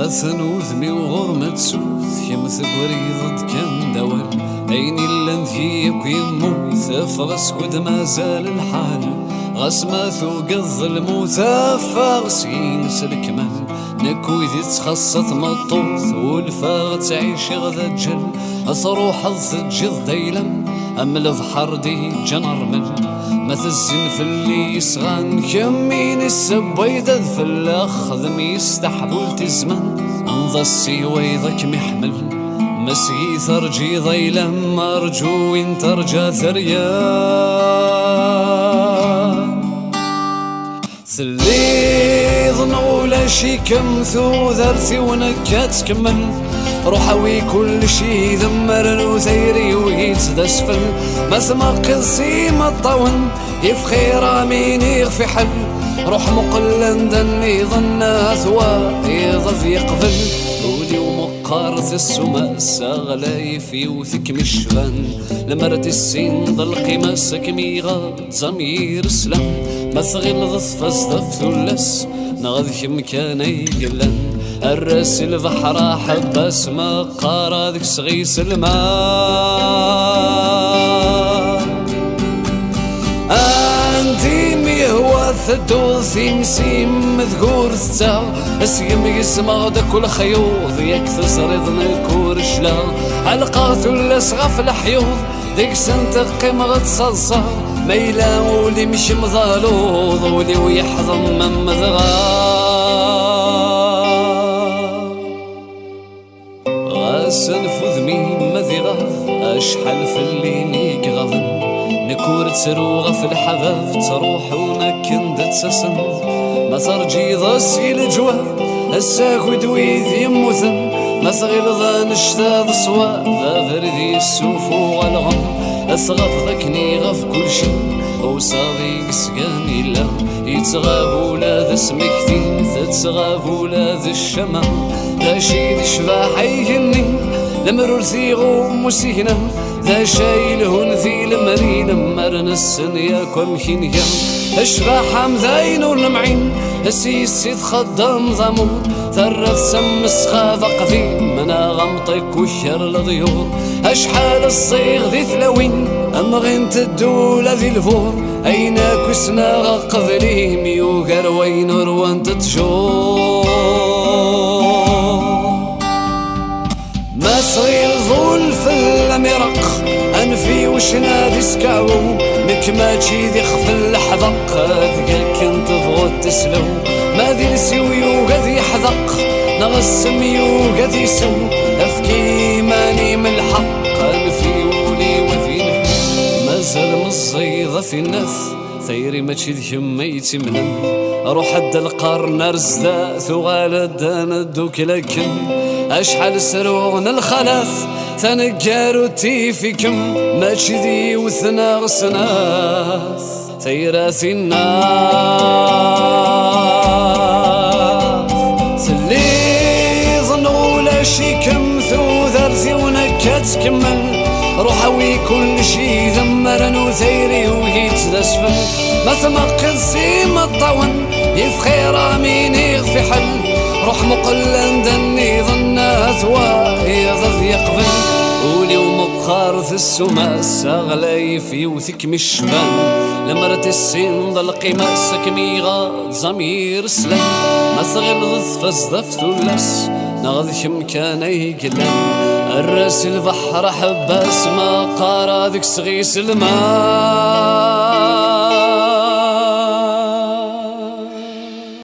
غاثن وذمي وغرمة سوث يمث قريض كان دوال عيني اللنثي يموت فغس قد ما زال الحال غاس ما ثوق الظلم وثافغس ينسى الكمال نكوي ذي تخصت مطوث والفاغ تعيش غذا الجل أصروح الضجض ديلم أملض حردي جنرمل ما تزن في اللي يسغان كمين السبيدد في الأخذ يستحبول تزمن أنظى السيويضك محمل مسقي ثرجي ضيلم أرجو إن ترجى ثريان ثليظ نولا شي كم ثو ذرثي ونكات تكمل روحوي كل شي ذمر وثيري ويتدسفل مثما قصي مطون يفخير مين يغفي حل روح مقلن دني ظنات ويضف يقبل ولي ومقارث السماء ساغلاي في وثك مشفان لمرت السين ضل قماسك ميغاد زمير سلام مثغل ضف فصدف ثلس نغذك مكاني قلن الراس البحر حباس ما قارا ذك صغيس الماء عندي ميهوى ثدو ثيمسيم مذكور ثتا اسيم يسمى ذا كل خيوض يكثس رضن الكورشلا علقات ولا صغف الحيوض ذيك سنتقي مغد صلصة ميلا ولي مش مظالوض ولي ويحضن من سنفذ مين مذي غاف أشحال في اللي نيك غضن نكور تروغ في الحباب تروح ونكن تسسن ما ترجي ضسي الجواب الساك ودويذ يموثن ما تغلظان اشتاذ صواب ذا فردي السوف والغم أثغف ذكني غف كل شي وصاغي قسقاني لا يتغاب ولا ذا سمكتين تتغاب ولا ذا الشمع ذا شي شباح يهني لمرور ثيغو مسينا ذا شايلهن ذي المرين مرنا السنيا كم خينيا اشباح مذاين ولمعين السيسي خدام ضمور ثرث سم سخاف قديم منا غمطك وشر الضيور اشحال الصيغ ذي ثلاوين اما غنت الدولة ذي الفور اينا كسنا قبلي ميوغر وين روان تتجور ما صغير ظول في المرق انفي وشنادي سكاو مكماتشي ذي خف الحذق ذيك كنت ضغط تسلو ما ذي السويو غذي يحذق نغس ميو غذي سو افكي ماني من الحق انفي ولي وذي مازال مصيدة في الناس ثيري ماشي ذهم ميتي منن روح حد القرن رزدا ثغال ندوك لكن اشحال سروغن الخلاث ثنقارو تيفيكم ماشي ذي وثنا غسناث ثيراثي الناس ثلي ظنولا شي كم ثو ذرثي ونكات تكمل روحوي كل شي ذمرن وثيري ويتدسفل ما تمقل سيما الطون يفخير مين يغفي حل روح مقلن دني ظنات ويضذ يقبل ولي ومقارث السماء ساغلاي في وثك مشبان لمرت السين ضل قماسك ميغاد زمير سلام ما تغلظ فصدف ثلس نغذ مكاني قلن الراس البحر حباس ما قارا ذك صغيس الماء